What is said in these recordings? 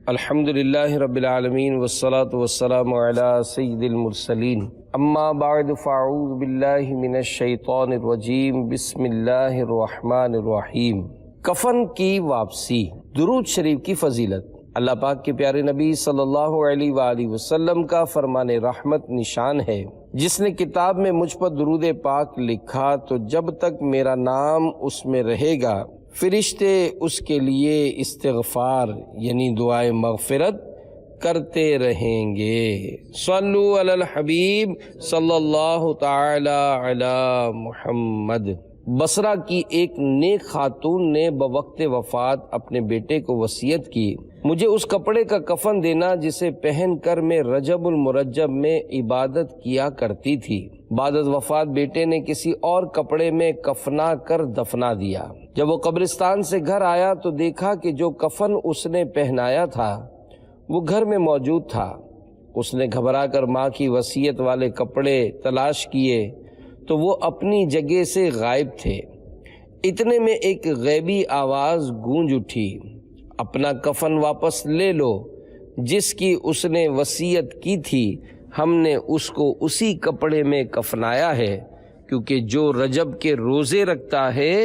الحمدللہ رب العالمین والصلاة والسلام علی سید المرسلین اما بعد فاعوذ باللہ من الشیطان الرجیم بسم اللہ الرحمن الرحیم۔ کفن کی واپسی، درود شریف کی فضیلت۔ اللہ پاک کے پیارے نبی صلی اللہ علیہ وآلہ وسلم کا فرمان رحمت نشان ہے، جس نے کتاب میں مجھ پر درود پاک لکھا تو جب تک میرا نام اس میں رہے گا فرشتے اس کے لیے استغفار یعنی دعائے مغفرت کرتے رہیں گے۔ صلو علی الحبیب صلی اللہ تعالی علی محمد۔ بصرہ کی ایک نیک خاتون نے بوقت وفات اپنے بیٹے کو وصیت کی، مجھے اس کپڑے کا کفن دینا جسے پہن کر میں رجب المرجب میں عبادت کیا کرتی تھی۔ بعد از وفات بیٹے نے کسی اور کپڑے میں کفنا کر دفنا دیا۔ جب وہ قبرستان سے گھر آیا تو دیکھا کہ جو کفن اس نے پہنایا تھا وہ گھر میں موجود تھا۔ اس نے گھبرا کر ماں کی وصیت والے کپڑے تلاش کیے تو وہ اپنی جگہ سے غائب تھے۔ اتنے میں ایک غیبی آواز گونج اٹھی، اپنا کفن واپس لے لو، جس کی اس نے وصیت کی تھی ہم نے اس کو اسی کپڑے میں کفنایا ہے، کیونکہ جو رجب کے روزے رکھتا ہے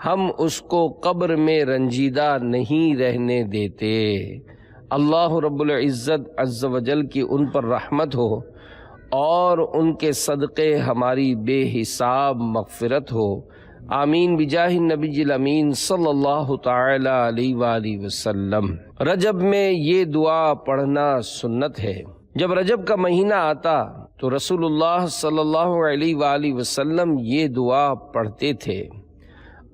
ہم اس کو قبر میں رنجیدہ نہیں رہنے دیتے۔ اللہ رب العزت عز و جل کی ان پر رحمت ہو اور ان کے صدقے ہماری بے حساب مغفرت ہو، آمین بجاہ النبی الامین صلی اللہ تعالی علیہ وآلہ وسلم۔ رجب میں یہ دعا پڑھنا سنت ہے۔ جب رجب کا مہینہ آتا تو رسول اللہ صلی اللہ علیہ وآلہ وسلم یہ دعا پڑھتے تھے،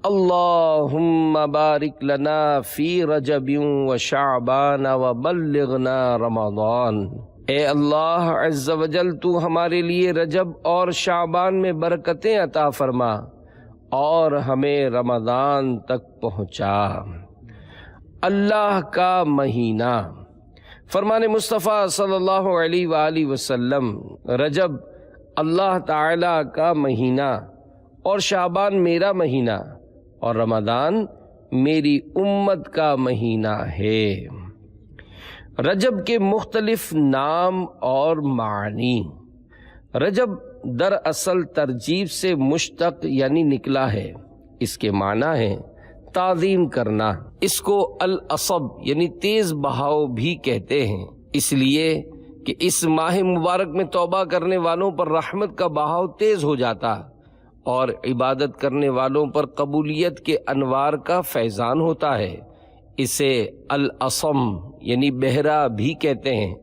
اللہم بارک لنا فی رجب و شعبان و بلغنا رمضان۔ اے اللہ عز و جل تو ہمارے لیے رجب اور شعبان میں برکتیں عطا فرما اور ہمیں رمضان تک پہنچا۔ اللہ کا مہینہ، فرمان مصطفیٰ صلی اللہ علیہ وآلہ وسلم، رجب اللہ تعالی کا مہینہ اور شعبان میرا مہینہ اور رمضان میری امت کا مہینہ ہے۔ رجب کے مختلف نام اور معنی۔ رجب دراصل ترجیب سے مشتق یعنی نکلا ہے، اس کے معنی ہے تعظیم کرنا۔ اس کو العصب یعنی تیز بہاؤ بھی کہتے ہیں، اس لیے کہ اس ماہ مبارک میں توبہ کرنے والوں پر رحمت کا بہاؤ تیز ہو جاتا اور عبادت کرنے والوں پر قبولیت کے انوار کا فیضان ہوتا ہے۔ اسے العصم یعنی بہرا بھی کہتے ہیں،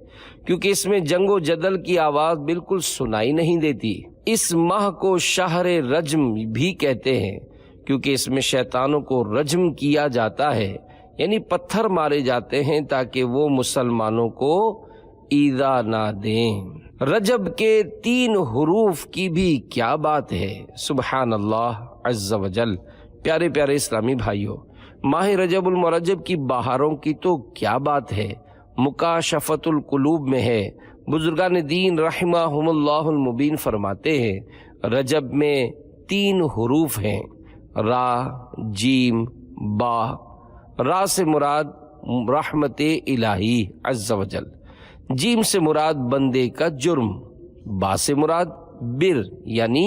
کیونکہ اس میں جنگ و جدل کی آواز بالکل سنائی نہیں دیتی۔ اس ماہ کو شہر رجم بھی کہتے ہیں، کیونکہ اس میں شیطانوں کو رجم کیا جاتا ہے، یعنی پتھر مارے جاتے ہیں تاکہ وہ مسلمانوں کو ایذا نہ دیں۔ رجب کے 3 حروف کی بھی کیا بات ہے، سبحان اللہ عز و جل۔ پیارے پیارے اسلامی بھائیوں، ماہ رجب المرجب کی بہاروں کی تو کیا بات ہے، مکاشفت القلوب میں ہے۔ بزرگان دین رحمہم اللہ المبین فرماتے ہیں رجب میں 3 حروف ہیں، را، جیم، با۔ را سے مراد رحمت الہی عز و جل، جیم سے مراد بندے کا جرم، با سے مراد بر یعنی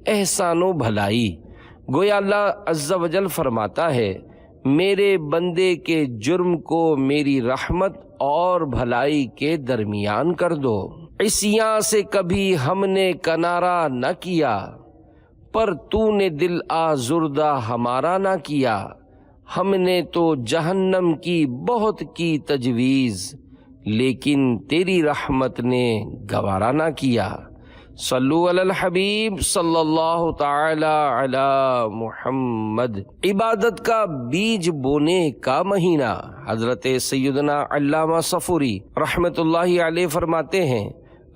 احسان و بھلائی۔ گویا اللہ عز و جل فرماتا ہے میرے بندے کے جرم کو میری رحمت اور بھلائی کے درمیان کر دو۔ عصیاں سے کبھی ہم نے کنارہ نہ کیا، پر تو نے دل آزردہ ہمارا نہ کیا۔ ہم نے تو جہنم کی بہت کی تجویز، لیکن تیری رحمت نے گوارا نہ کیا۔ صلو علی الحبیب صلی اللہ تعالی علی محمد۔ عبادت کا بیج بونے کا مہینہ۔ حضرت سیدنا علامہ صفوری رحمت اللہ علیہ فرماتے ہیں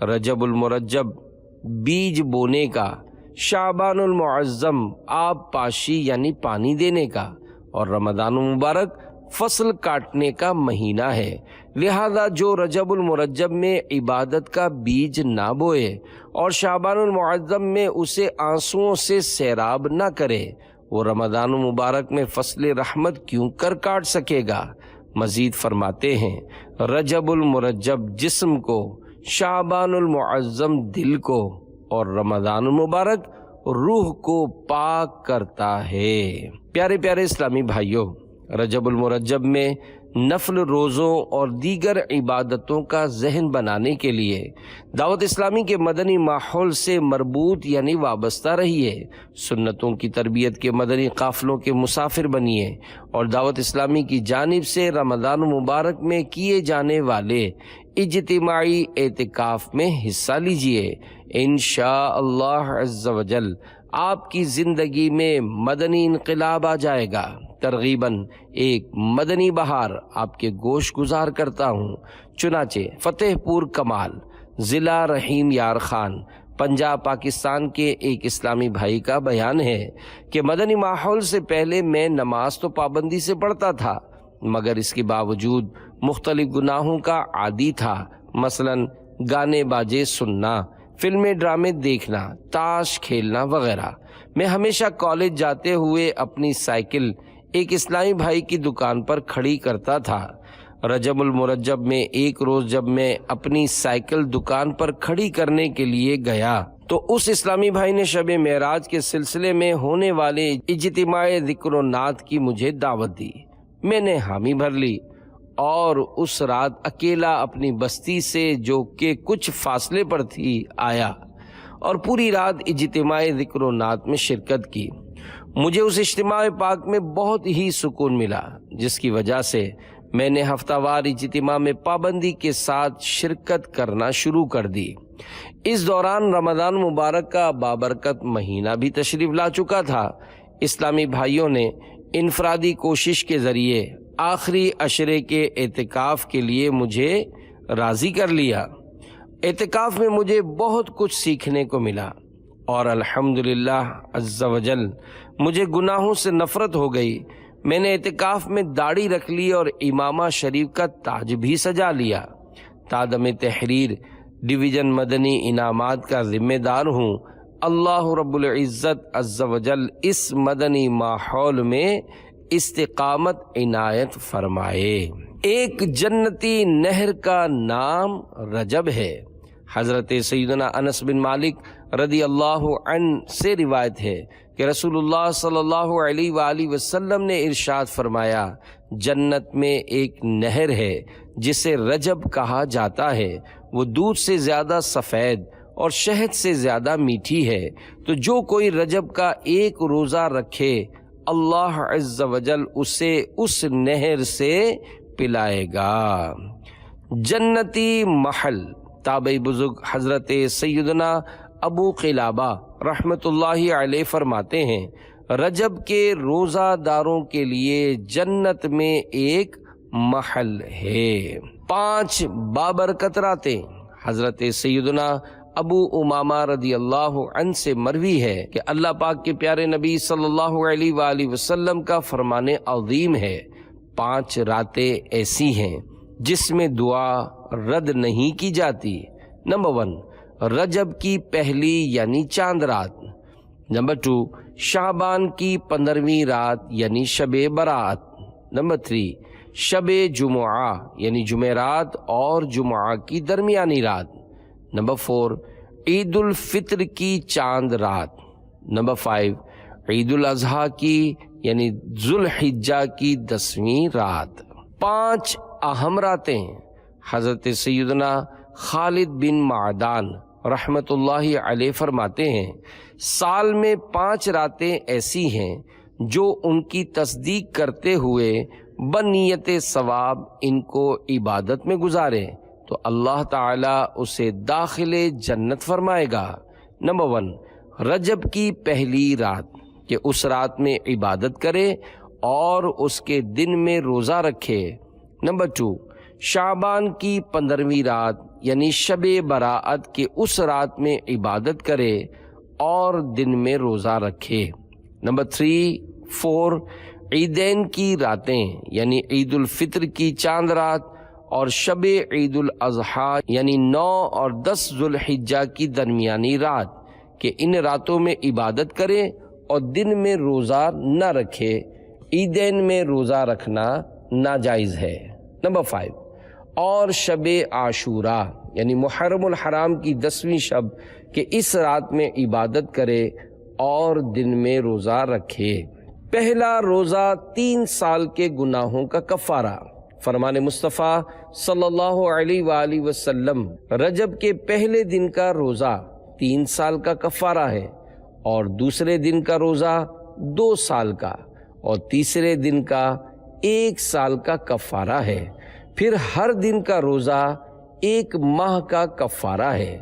رجب المرجب بیج بونے کا، شعبان المعظم آب پاشی یعنی پانی دینے کا، اور رمضان المبارک فصل کاٹنے کا مہینہ ہے۔ لہذا جو رجب المرجب میں عبادت کا بیج نہ بوئے اور شعبان المعظم میں اسے آنسوؤں سے سیراب نہ کرے، وہ رمضان المبارک میں فصل رحمت کیوں کر کاٹ سکے گا؟ مزید فرماتے ہیں رجب المرجب جسم کو، شعبان المعظم دل کو، اور رمضان المبارک روح کو پاک کرتا ہے۔ پیارے پیارے اسلامی بھائیوں، رجب المرجب میں نفل روزوں اور دیگر عبادتوں کا ذہن بنانے کے لیے دعوت اسلامی کے مدنی ماحول سے مربوط یعنی وابستہ رہیے، سنتوں کی تربیت کے مدنی قافلوں کے مسافر بنیے، اور دعوت اسلامی کی جانب سے رمضان مبارک میں کیے جانے والے اجتماعی اعتکاف میں حصہ لیجیے۔ انشاءاللہ عز و جل آپ کی زندگی میں مدنی انقلاب آ جائے گا۔ ترغیباً ایک مدنی بہار آپ کے گوش گزار کرتا ہوں۔ چنانچہ فتح پور کمال، ضلع رحیم یار خان، پنجاب پاکستان کے ایک اسلامی بھائی کا بیان ہے کہ مدنی ماحول سے پہلے میں نماز تو پابندی سے پڑھتا تھا، مگر اس کے باوجود مختلف گناہوں کا عادی تھا، مثلاً گانے باجے سننا، فلمیں ڈرامے دیکھنا، تاش کھیلنا وغیرہ۔ میں ہمیشہ کالج جاتے ہوئے اپنی سائیکل ایک اسلامی بھائی کی دکان پر کھڑی کرتا تھا۔ رجب المرجب میں ایک روز جب میں اپنی سائیکل دکان پر کھڑی کرنے کے لیے گیا تو اس اسلامی بھائی نے شب معراج کے سلسلے میں ہونے والے اجتماع ذکر و نعت کی مجھے دعوت دی۔ میں نے حامی بھر لی اور اس رات اکیلا اپنی بستی سے جو کہ کچھ فاصلے پر تھی آیا اور پوری رات اجتماع ذکر و نعت میں شرکت کی۔ مجھے اس اجتماع پاک میں بہت ہی سکون ملا، جس کی وجہ سے میں نے ہفتہ وار اجتماع میں پابندی کے ساتھ شرکت کرنا شروع کر دی۔ اس دوران رمضان مبارک کا بابرکت مہینہ بھی تشریف لا چکا تھا۔ اسلامی بھائیوں نے انفرادی کوشش کے ذریعے آخری عشرے کے اعتکاف کے لیے مجھے راضی کر لیا۔ اعتکاف میں مجھے بہت کچھ سیکھنے کو ملا اور الحمدللہ عز و جل مجھے گناہوں سے نفرت ہو گئی۔ میں نے اعتکاف میں داڑھی رکھ لی اور امامہ شریف کا تاج بھی سجا لیا۔ تادم تحریر ڈویژن مدنی انعامات کا ذمہ دار ہوں۔ اللہ رب العزت عز و جل اس مدنی ماحول میں استقامت عنایت فرمائے۔ ایک جنتی نہر کا نام رجب ہے۔ حضرت سیدنا انس بن مالک رضی اللہ عنہ سے روایت ہے کہ رسول اللہ صلی اللہ علیہ وآلہ وسلم نے ارشاد فرمایا، جنت میں ایک نہر ہے جسے رجب کہا جاتا ہے، وہ دودھ سے زیادہ سفید اور شہد سے زیادہ میٹھی ہے، تو جو کوئی رجب کا ایک روزہ رکھے اللہ عز و جل اسے اس نہر سے پلائے گا۔ جنتی محل تابعی بزرگ حضرت سیدنا ابو قلابہ رحمت اللہ علیہ فرماتے ہیں، رجب کے روزہ داروں کے لیے جنت میں ایک محل ہے۔ 5 بابرکت راتیں حضرت سیدنا ابو امامہ رضی اللہ عنہ سے مروی ہے کہ اللہ پاک کے پیارے نبی صلی اللہ علیہ وآلہ وسلم کا فرمان عظیم ہے، 5 راتیں ایسی ہیں جس میں دعا رد نہیں کی جاتی۔ نمبر 1 رجب کی پہلی یعنی چاند رات۔ نمبر 2 شعبان کی 15ویں رات یعنی شب برات۔ نمبر 3 شب جمعہ یعنی جمعرات اور جمعہ کی درمیانی رات۔ نمبر 4 عید الفطر کی چاند رات۔ نمبر 5 عید الاضحیٰ کی یعنی ذوالحجہ کی 10ویں رات۔ 5 اہم راتیں حضرت سیدنا خالد بن معدان رحمت اللہ علیہ فرماتے ہیں، سال میں 5 راتیں ایسی ہیں جو ان کی تصدیق کرتے ہوئے بنیت ثواب ان کو عبادت میں گزارے تو اللہ تعالیٰ اسے داخل جنت فرمائے گا۔ نمبر 1 رجب کی پہلی رات کہ اس رات میں عبادت کرے اور اس کے دن میں روزہ رکھے۔ نمبر 2 شعبان کی 15ویں رات یعنی شب براءت کے اس رات میں عبادت کرے اور دن میں روزہ رکھے۔ نمبر 3 4 عیدین کی راتیں یعنی عید الفطر کی چاند رات اور شب عید الاضحیٰ یعنی 9 اور 10 ذوالحجہ کی درمیانی رات کہ ان راتوں میں عبادت کرے اور دن میں روزہ نہ رکھے۔ عیدین میں روزہ رکھنا ناجائز ہے۔ نمبر 5، اور شب عاشورہ یعنی محرم الحرام کی 10ویں شب کہ اس رات میں عبادت کرے اور دن میں روزہ رکھے۔ پہلا روزہ 3 سال کے گناہوں کا کفارہ۔ فرمان مصطفیٰ صلی اللہ علیہ وآلہ وسلم، رجب کے پہلے دن کا روزہ 3 سال کا کفارہ ہے، اور دوسرے دن کا روزہ 2 سال کا، اور تیسرے دن کا 1 سال کا کفارہ ہے۔ پھر ہر دن کا روزہ 1 ماہ کا کفارہ ہے۔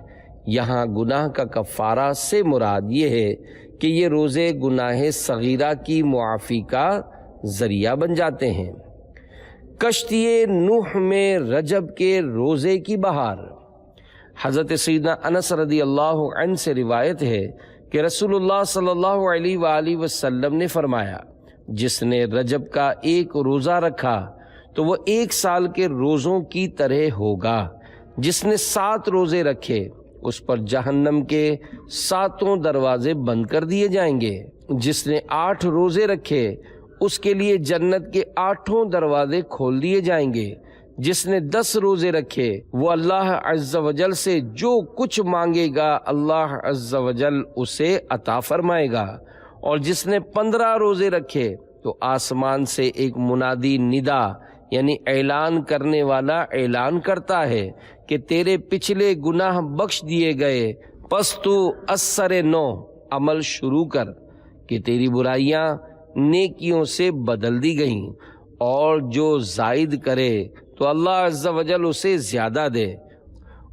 یہاں گناہ کا کفارہ سے مراد یہ ہے کہ یہ روزے گناہ صغیرہ کی معافی کا ذریعہ بن جاتے ہیں۔ کشتی نوح میں رجب کے روزے کی بہار۔ حضرت سیدنا انس رضی اللہ عنہ سے روایت ہے کہ رسول اللہ صلی اللہ علیہ وآلہ وسلم نے فرمایا، جس نے رجب کا 1 روزہ رکھا تو وہ 1 سال کے روزوں کی طرح ہوگا۔ جس نے 7 روزے رکھے اس پر جہنم کے 7 دروازے بند کر دیے جائیں گے۔ جس نے 8 روزے رکھے اس کے لیے جنت کے 8 دروازے کھول دیے جائیں گے۔ جس نے 10 روزے رکھے وہ اللہ عز و جل سے جو کچھ مانگے گا اللہ عز و جل اسے عطا فرمائے گا۔ اور جس نے 15 روزے رکھے تو آسمان سے ایک منادی ندا یعنی اعلان کرنے والا اعلان کرتا ہے کہ تیرے پچھلے گناہ بخش دیے گئے، پس تو اثر نو عمل شروع کر کہ تیری برائیاں نیکیوں سے بدل دی گئیں، اور جو زائد کرے تو اللہ عز و جل اسے زیادہ دے۔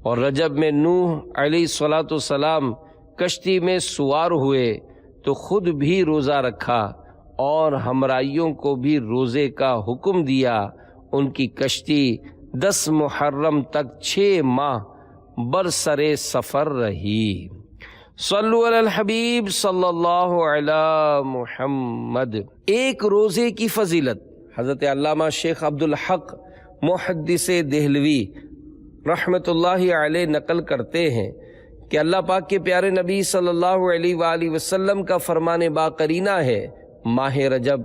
اور رجب میں نوح علیہ الصلوۃ والسلام کشتی میں سوار ہوئے تو خود بھی روزہ رکھا اور ہمراہیوں کو بھی روزے کا حکم دیا۔ ان کی کشتی 10 محرم تک 6 ماہ برسر سفر رہی۔ صلو علی الحبیب صلی اللہ علی محمد۔ ایک روزے کی فضیلت۔ حضرت علامہ شیخ عبدالحق محدث دہلوی رحمۃ اللہ علیہ نقل کرتے ہیں کہ اللہ پاک کے پیارے نبی صلی اللہ علیہ وآلہ وسلم کا فرمان باقرینہ ہے، ماہ رجب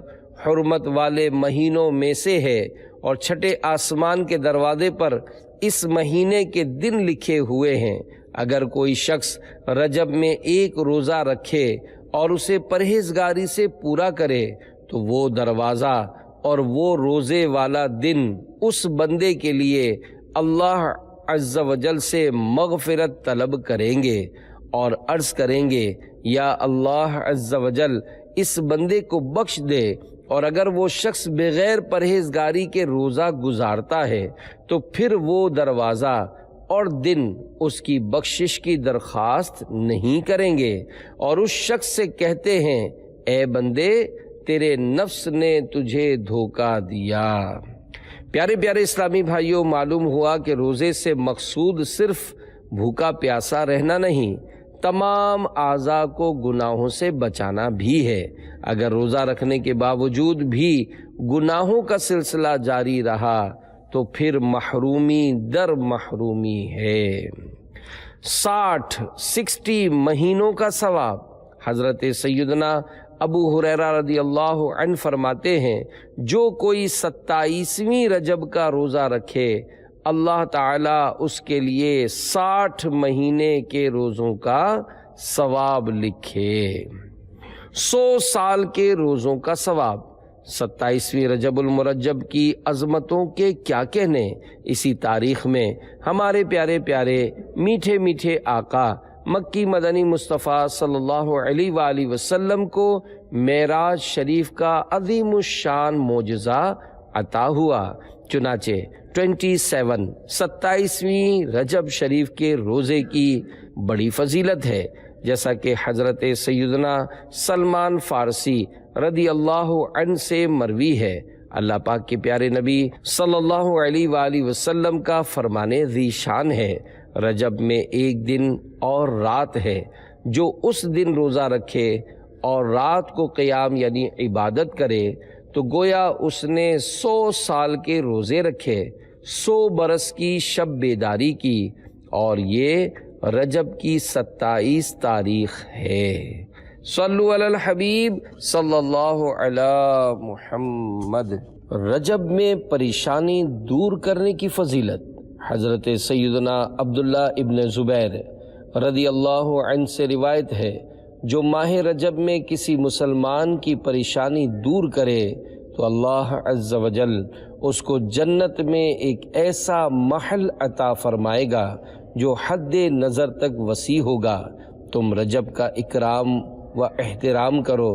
حرمت والے مہینوں میں سے ہے، اور 6 آسمان کے دروازے پر اس مہینے کے دن لکھے ہوئے ہیں۔ اگر کوئی شخص رجب میں 1 روزہ رکھے اور اسے پرہیزگاری سے پورا کرے تو وہ دروازہ اور وہ روزے والا دن اس بندے کے لیے اللہ عز و جل سے مغفرت طلب کریں گے اور عرض کریں گے، یا اللہ عز و جل اس بندے کو بخش دے۔ اور اگر وہ شخص بغیر پرہیزگاری کے روزہ گزارتا ہے تو پھر وہ دروازہ اور دن اس کی بخشش کی درخواست نہیں کریں گے، اور اس شخص سے کہتے ہیں، اے بندے تیرے نفس نے تجھے دھوکہ دیا۔ پیارے پیارے اسلامی بھائیوں، معلوم ہوا کہ روزے سے مقصود صرف بھوکا پیاسا رہنا نہیں، تمام اعضاء کو گناہوں سے بچانا بھی ہے۔ اگر روزہ رکھنے کے باوجود بھی گناہوں کا سلسلہ جاری رہا تو پھر محرومی در محرومی ہے۔ 60 مہینوں کا ثواب۔ حضرت سیدنا ابو ہریرہ رضی اللہ عنہ فرماتے ہیں، جو کوئی 27ویں رجب کا روزہ رکھے اللہ تعالیٰ اس کے لیے 60 مہینے کے روزوں کا ثواب لکھے۔ 100 سال کے روزوں کا ثواب۔ 27ویں رجب المرجب کی عظمتوں کے کیا کہنے۔ اسی تاریخ میں ہمارے پیارے پیارے میٹھے میٹھے آقا مکی مدنی مصطفیٰ صلی اللہ علیہ وآلہ وسلم کو معراج شریف کا عظیم الشان معجزہ عطا ہوا۔ چنانچہ 27ویں رجب شریف کے روزے کی بڑی فضیلت ہے، جیسا کہ حضرت سیدنا سلمان فارسی رضی اللہ عنہ سے مروی ہے۔ اللہ پاک کے پیارے نبی صلی اللہ علیہ وآلہ وسلم کا فرمان ذی شان ہے، رجب میں 1 دن اور رات ہے، جو اس دن روزہ رکھے اور رات کو قیام یعنی عبادت کرے تو گویا اس نے 100 سال کے روزے رکھے، 100 برس کی شب بیداری کی، اور یہ رجب کی 27 تاریخ ہے۔ صلو علی الحبیب صلی اللہ علی محمد۔ رجب میں پریشانی دور کرنے کی فضیلت۔ حضرت سیدنا عبداللہ ابن زبیر رضی اللہ عنہ سے روایت ہے، جو ماہ رجب میں کسی مسلمان کی پریشانی دور کرے تو اللہ عز و جل اس کو جنت میں ایک ایسا محل عطا فرمائے گا جو حد نظر تک وسیع ہوگا۔ تم رجب کا اکرام و احترام کرو،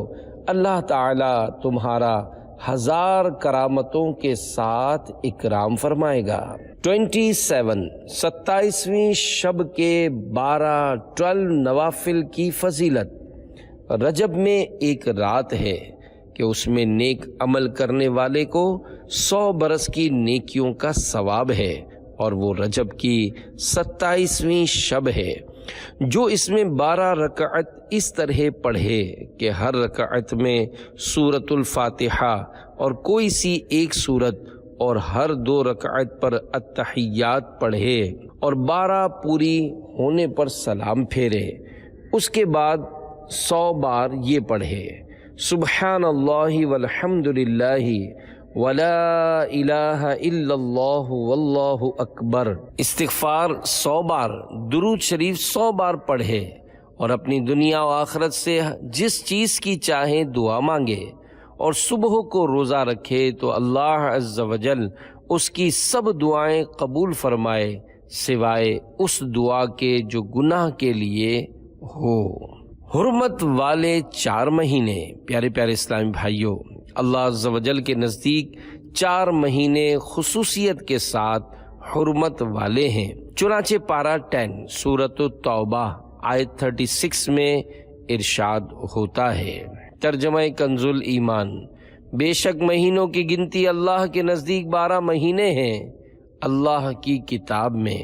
اللہ تعالی تمہارا 1000 کرامتوں کے ساتھ اکرام فرمائے گا۔ 27ویں شب کے 12 نوافل کی فضیلت۔ رجب میں ایک رات ہے کہ اس میں نیک عمل کرنے والے کو 100 برس کی نیکیوں کا ثواب ہے، اور وہ رجب کی 27ویں شب ہے۔ جو اس میں 12 رکعت اس طرح پڑھے کہ ہر رکعت میں سورۃ الفاتحہ اور کوئی سی ایک سورت، اور ہر 2 رکعت پر التحیات پڑھے، اور 12 پوری ہونے پر سلام پھیرے، اس کے بعد 100 بار یہ پڑھے، سبحان اللہ والحمد للہ ولا الہ الا اللہ واللہ اکبر، استغفار 100 بار، درود شریف 100 بار پڑھے، اور اپنی دنیا و آخرت سے جس چیز کی چاہے دعا مانگے، اور صبح کو روزہ رکھے تو اللہ عز و جل اس کی سب دعائیں قبول فرمائے سوائے اس دعا کے جو گناہ کے لیے ہو۔ حرمت والے 4 مہینے۔ پیارے پیارے اسلامی بھائیوں، اللہ عز و جل کے نزدیک 4 مہینے خصوصیت کے ساتھ حرمت والے ہیں۔ چنانچہ پارہ 10 سورۃ التوبہ آیت 36 میں ارشاد ہوتا ہے، ترجمہ کنز الایمان، بے شک مہینوں کی گنتی اللہ کے نزدیک 12 مہینے ہیں اللہ کی کتاب میں،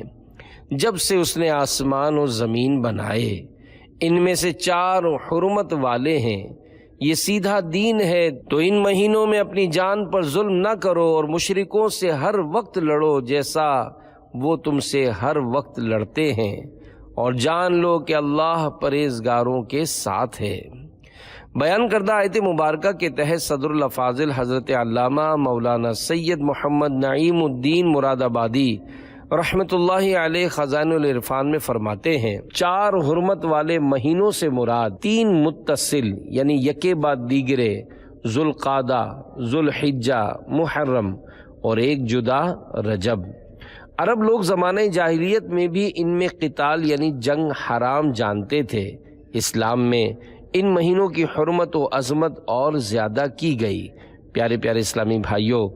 جب سے اس نے آسمان و زمین بنائے، ان میں سے 4 حرمت والے ہیں، یہ سیدھا دین ہے، تو ان مہینوں میں اپنی جان پر ظلم نہ کرو اور مشرکوں سے ہر وقت لڑو جیسا وہ تم سے ہر وقت لڑتے ہیں، اور جان لو کہ اللہ پرہیزگاروں کے ساتھ ہے۔ بیان کردہ آیت مبارکہ کے تحت صدر الافاضل حضرت علامہ مولانا سید محمد نعیم الدین مراد آبادی رحمت اللہ علیہ خزائن العرفان میں فرماتے ہیں، 4 حرمت والے مہینوں سے مراد 3 متصل یعنی یکے بعد دیگرے، ذوالقعدہ، ذوالحجہ، محرم، اور ایک جدا رجب۔ عرب لوگ زمانہ جاہلیت میں بھی ان میں قتال یعنی جنگ حرام جانتے تھے۔ اسلام میں ان مہینوں کی حرمت و عظمت اور زیادہ کی گئی۔ پیارے پیارے اسلامی بھائیوں،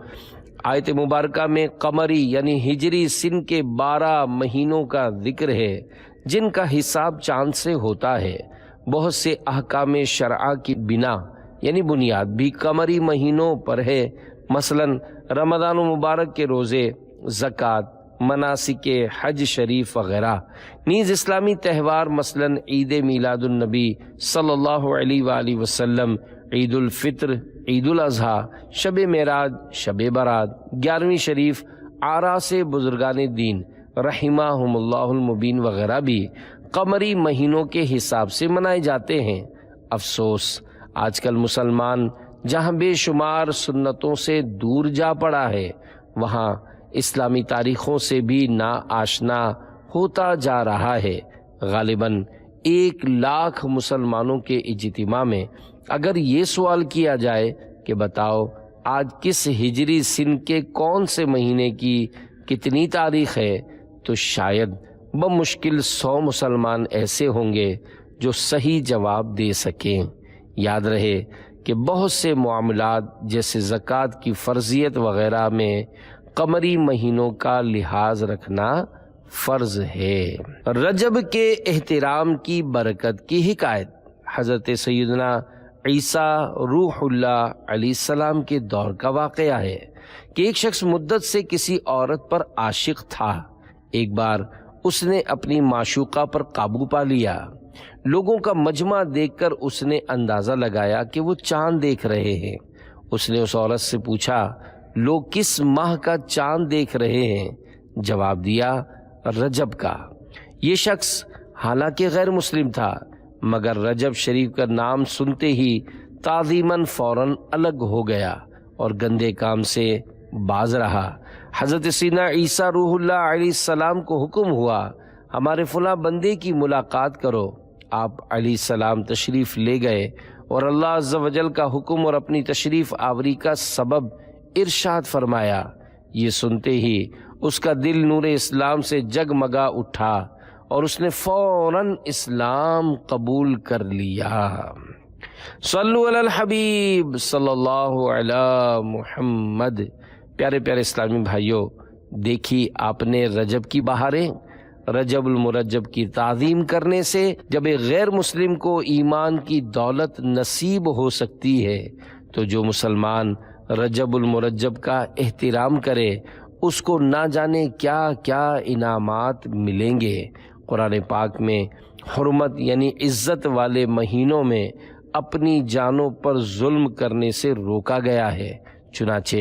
آیت مبارکہ میں قمری یعنی ہجری سن کے 12 مہینوں کا ذکر ہے، جن کا حساب چاند سے ہوتا ہے۔ بہت سے احکام شرعہ کی بنا یعنی بنیاد بھی قمری مہینوں پر ہے، مثلا رمضان مبارک کے روزے، زکوٰۃ، مناسک حج شریف وغیرہ۔ نیز اسلامی تہوار مثلا عید میلاد النبی صلی اللہ علیہ وآلہ وسلم، عید الفطر، عید الاضحیٰ، شب معراج، شب برات، 11ویں شریف، آراس بزرگان دین رحمہم اللہ المبین وغیرہ بھی قمری مہینوں کے حساب سے منائے جاتے ہیں۔ افسوس، آج کل مسلمان جہاں بے شمار سنتوں سے دور جا پڑا ہے، وہاں اسلامی تاریخوں سے بھی نا آشنا ہوتا جا رہا ہے۔ غالباً 1 لاکھ مسلمانوں کے اجتماع میں اگر یہ سوال کیا جائے کہ بتاؤ آج کس ہجری سن کے کون سے مہینے کی کتنی تاریخ ہے، تو شاید بمشکل 100 مسلمان ایسے ہوں گے جو صحیح جواب دے سکیں۔ یاد رہے کہ بہت سے معاملات جیسے زکوٰۃ کی فرضیت وغیرہ میں قمری مہینوں کا لحاظ رکھنا فرض ہے۔ رجب کے احترام کی برکت کی حکایت۔ حضرت سیدنا عیسیٰ روح اللہ علیہ السلام کے دور کا واقعہ ہے کہ ایک شخص مدت سے کسی عورت پر عاشق تھا۔ ایک بار اس نے اپنی معشوقہ پر قابو پا لیا۔ لوگوں کا مجمع دیکھ کر اس نے اندازہ لگایا کہ وہ چاند دیکھ رہے ہیں۔ اس نے اس عورت سے پوچھا، لوگ کس ماہ کا چاند دیکھ رہے ہیں؟ جواب دیا، رجب کا۔ یہ شخص حالانکہ غیر مسلم تھا، مگر رجب شریف کا نام سنتے ہی تعظیماً فوراً الگ ہو گیا اور گندے کام سے باز رہا۔ حضرت سیدنا عیسیٰ روح اللہ علیہ السلام کو حکم ہوا ہمارے فلاں بندے کی ملاقات کرو۔ آپ علیہ السلام تشریف لے گئے اور اللہ عز و جل کا حکم اور اپنی تشریف آوری کا سبب ارشاد فرمایا۔ یہ سنتے ہی اس کا دل نور اسلام سے جگمگا اٹھا اور اس نے فوراً اسلام قبول کر لیا۔ صلو علی الحبیب صلی اللہ علی محمد۔ پیارے پیارے اسلامی بھائیوں، دیکھی آپ نے رجب کی بہاریں، رجب المرجب کی تعظیم کرنے سے جب ایک غیر مسلم کو ایمان کی دولت نصیب ہو سکتی ہے تو جو مسلمان رجب المرجب کا احترام کرے اس کو نہ جانے کیا کیا انعامات ملیں گے۔ قرآن پاک میں حرمت یعنی عزت والے مہینوں میں اپنی جانوں پر ظلم کرنے سے روکا گیا ہے۔ چنانچہ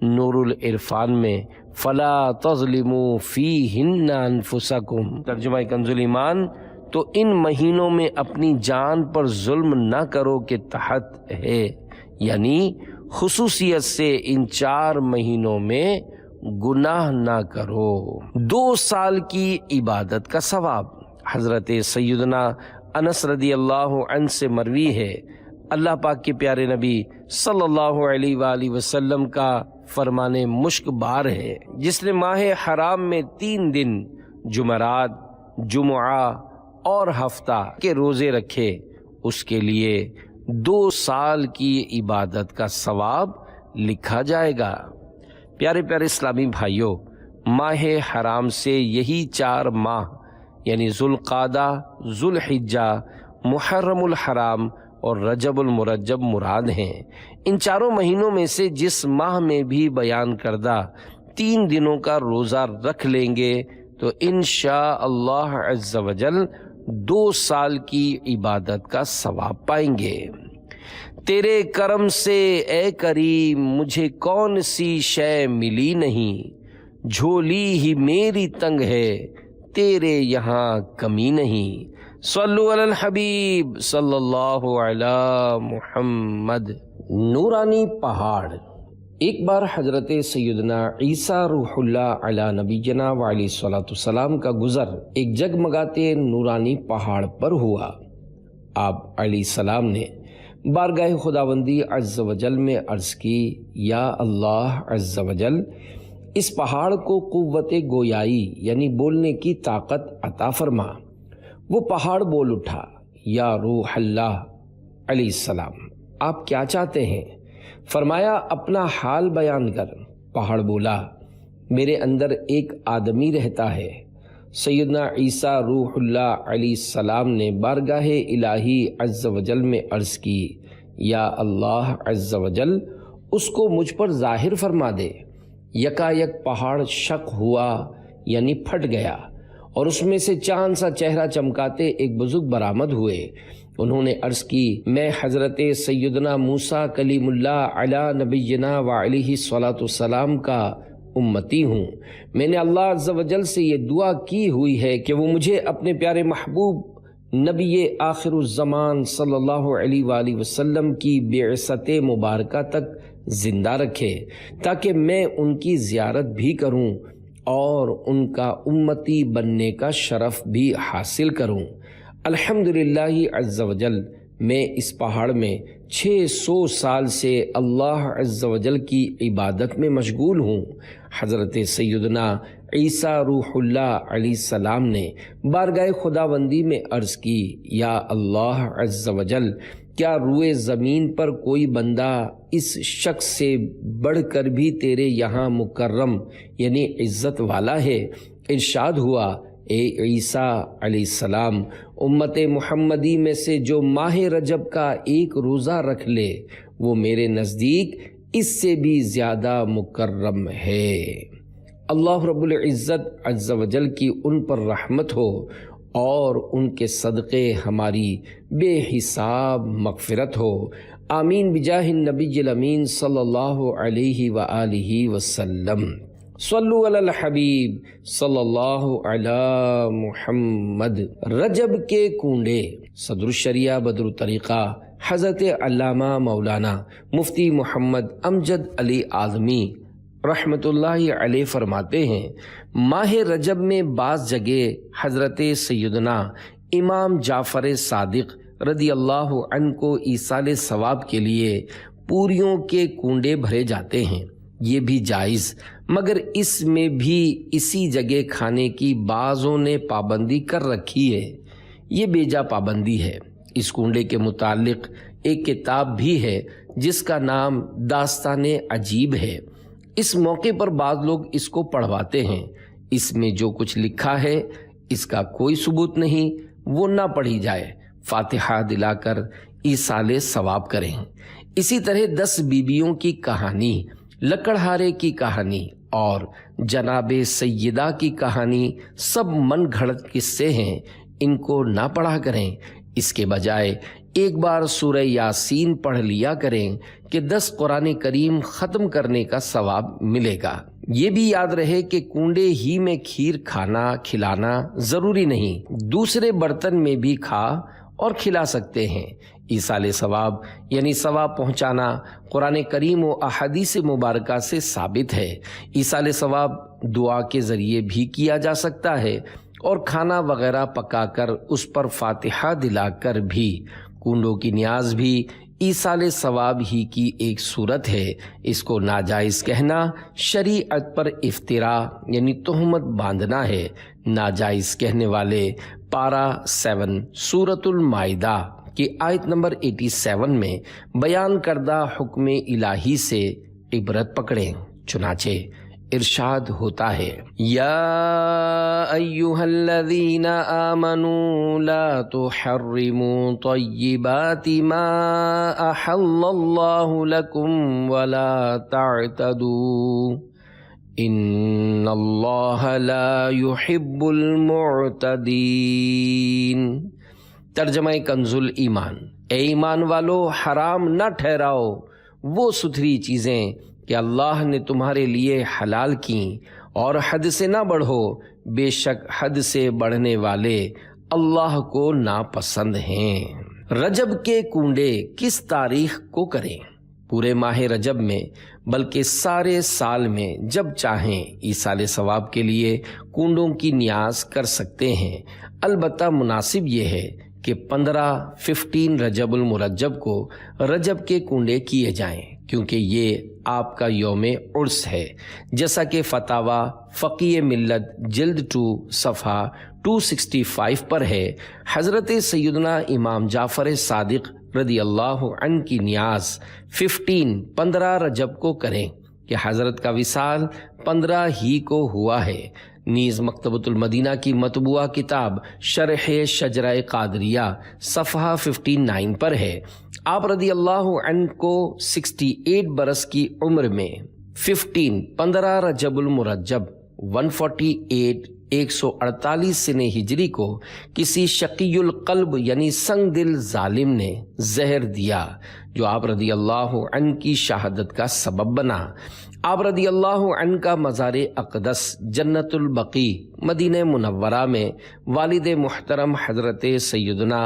نور العرفان میں فلا تظلموا فیہن انفسکم، ترجمہ کنز ایمان، تو ان مہینوں میں اپنی جان پر ظلم نہ کرو کے تحت ہے، یعنی خصوصیت سے ان 4 مہینوں میں گناہ نہ کرو۔ 2 سال کی عبادت کا ثواب حضرت سیدنا انس رضی اللہ عنہ سے مروی ہے، اللہ پاک کے پیارے نبی صلی اللہ علیہ وآلہ وسلم کا فرمان مشک بار ہے، جس نے ماہ حرام میں 3 دن جمعرات، جمعہ اور ہفتہ کے روزے رکھے، اس کے لیے 2 سال کی عبادت کا ثواب لکھا جائے گا۔ پیارے پیارے اسلامی بھائیوں، ماہ حرام سے یہی 4 ماہ یعنی ذوالقعدہ، ذوالحجہ، محرم الحرام اور رجب المرجب مراد ہیں۔ ان 4 مہینوں میں سے جس ماہ میں بھی بیان کردہ 3 دنوں کا روزہ رکھ لیں گے تو انشاء اللہ عز و جل 2 سال کی عبادت کا ثواب پائیں گے۔ تیرے کرم سے اے کریم مجھے کون سی شے ملی نہیں، جھولی ہی میری تنگ ہے تیرے یہاں کمی نہیں۔ صلو علی الحبیب صلی اللہ علی محمد۔ نورانی پہاڑ۔ ایک بار حضرت سیدنا عیسیٰ روح اللہ علی نبینا وعلیہ الصلوۃ والسلام کا گزر ایک جگمگاتے نورانی پہاڑ پر ہوا۔ آپ علیہ السلام نے بارگاہ خداوندی عز و جل میں عرض کی، یا اللہ عز و جل اس پہاڑ کو قوت گویائی یعنی بولنے کی طاقت عطا فرما۔ وہ پہاڑ بول اٹھا، یا روح اللہ علیہ السلام آپ کیا چاہتے ہیں؟ فرمایا اپنا حال بیان کر۔ پہاڑ بولا میرے اندر ایک آدمی رہتا ہے۔ سیدنا عیسیٰ روح اللہ علیہ السلام نے بارگاہ الہی عز و جل میں عرض کی، یا اللہ عز و جل اس کو مجھ پر ظاہر فرما دے۔ یکایک پہاڑ شق ہوا یعنی پھٹ گیا اور اس میں سے چاند سا چہرہ چمکاتے ایک بزرگ برآمد ہوئے۔ انہوں نے عرض کی، میں حضرت سیدنا موسیٰ کلیم اللہ علی نبینا وعلیہ الصلوۃ والسلام کا امتی ہوں۔ میں نے اللہ عز و جل سے یہ دعا کی ہوئی ہے کہ وہ مجھے اپنے پیارے محبوب نبی آخر الزمان صلی اللہ علیہ وآلہ وسلم کی بعثت مبارکہ تک زندہ رکھے تاکہ میں ان کی زیارت بھی کروں اور ان کا امتی بننے کا شرف بھی حاصل کروں۔ الحمدللہ عز و جل میں اس پہاڑ میں 600 سال سے اللہ عز و جل کی عبادت میں مشغول ہوں۔ حضرت سیدنا عیسیٰ روح اللہ علیہ السلام نے بارگاہ خداوندی میں عرض کی، یا اللہ عز و جل کیا روئے زمین پر کوئی بندہ اس شخص سے بڑھ کر بھی تیرے یہاں مکرم یعنی عزت والا ہے؟ ارشاد ہوا، اے عیسیٰ علیہ السلام امت محمدی میں سے جو ماہ رجب کا ایک روزہ رکھ لے وہ میرے نزدیک اس سے بھی زیادہ مکرم ہے۔ اللہ رب العزت عز و جل کی ان پر رحمت ہو اور ان کے صدقے ہماری بے حساب مغفرت ہو، آمین بجاہ النبی الامین صلی اللہ علیہ وآلہ وسلم۔ صلو علی الحبیب صلی اللہ علی محمد۔ رجب کے کنڈے۔ صدر الشریعہ بدر الطریقہ حضرت علامہ مولانا مفتی محمد امجد علی اعظمی رحمۃ اللہ علیہ فرماتے ہیں، ماہ رجب میں بعض جگہ حضرت سیدنا امام جعفر صادق رضی اللہ عنہ کو ایصال ثواب کے لیے پوریوں کے کنڈے بھرے جاتے ہیں، یہ بھی جائز، مگر اس میں بھی اسی جگہ کھانے کی بعضوں نے پابندی کر رکھی ہے، یہ بیجا پابندی ہے۔ اس کنڈے کے متعلق ایک کتاب بھی ہے جس کا نام داستان عجیب ہے، اس موقع پر بعض لوگ اس کو پڑھواتے ہیں، اس میں جو کچھ لکھا ہے اس کا کوئی ثبوت نہیں، وہ نہ پڑھی جائے، فاتحہ دلا کر ایصال ثواب کریں۔ اسی طرح 10 بیویوں کی کہانی، لکڑہارے کی کہانی اور جناب سیدہ کی کہانی سب من گھڑت قصے ہیں، ان کو نہ پڑھا کریں، اس کے بجائے ایک بار سورہ یاسین پڑھ لیا کریں کہ 10 قرآن کریم ختم کرنے کا ثواب ملے گا۔ یہ بھی یاد رہے کہ کنڈے ہی میں کھیر کھلانا ضروری نہیں، دوسرے برتن میں بھی کھا اور کھلا سکتے ہیں۔ ایصال ثواب یعنی ثواب پہنچانا قرآن کریم و احادیث مبارکہ سے ثابت ہے۔ ایصال ثواب دعا کے ذریعے بھی کیا جا سکتا ہے اور کھانا وغیرہ پکا کر اس پر فاتحہ دلا کر بھی۔ کنڈوں کی نیاز بھی ایصال ثواب ہی کی ایک صورت ہے، اس کو ناجائز کہنا شریعت پر افترا یعنی تہمت باندھنا ہے۔ ناجائز کہنے والے پارہ 7 سورۃ المائدہ کی آیت نمبر 87 میں بیان کردہ حکم الہی سے عبرت پکڑیں، چنانچہ ارشاد ہوتا ہے، یا ایھا الذین آمنوا لا تحرموا طیبات ما احل اللہ لکم ولا تعتدوا ان اللہ لا يحب المعتدین۔ ترجمہ کنز الایمان، اے ایمان والو، حرام نہ ٹھہراؤ وہ ستھری چیزیں کہ اللہ نے تمہارے لیے حلال کیں، اور حد سے نہ بڑھو، بے شک حد سے بڑھنے والے اللہ کو ناپسند ہیں۔ رجب کے کنڈے کس تاریخ کو کریں؟ پورے ماہ رجب میں بلکہ سارے سال میں جب چاہیں ایصال ثواب کے لیے کنڈوں کی نیاز کر سکتے ہیں، البتہ مناسب یہ ہے کہ 15 رجب المرجب کو رجب کے کنڈے کیے جائیں، کیونکہ یہ آپ کا یوم عرس ہے، جیسا کہ فتاوی فقہ ملت جلد 2 صفحہ 265 پر ہے۔ حضرت سیدنا امام جعفر صادق رضی اللہ عنہ کی نیاز 15 رجب کو کریں کہ حضرت کا وصال 15 ہی کو ہوا ہے۔ نیز مکتبۃ المدینہ کی مطبوعہ کتاب شرح شجرہ قادریہ صفحہ 59 پر ہے۔ آپ رضی اللہ عنہ کو 68 برس کی عمر میں 15 رجب المرجب 148 سن ہجری کو کسی شقی القلب یعنی سنگ دل ظالم نے زہر دیا، جو آپ رضی اللہ عنہ کی شہادت کا سبب بنا۔ آپ رضی اللہ عنہ کا مزار اقدس جنت البقیع مدینہ منورہ میں والد محترم حضرت سیدنا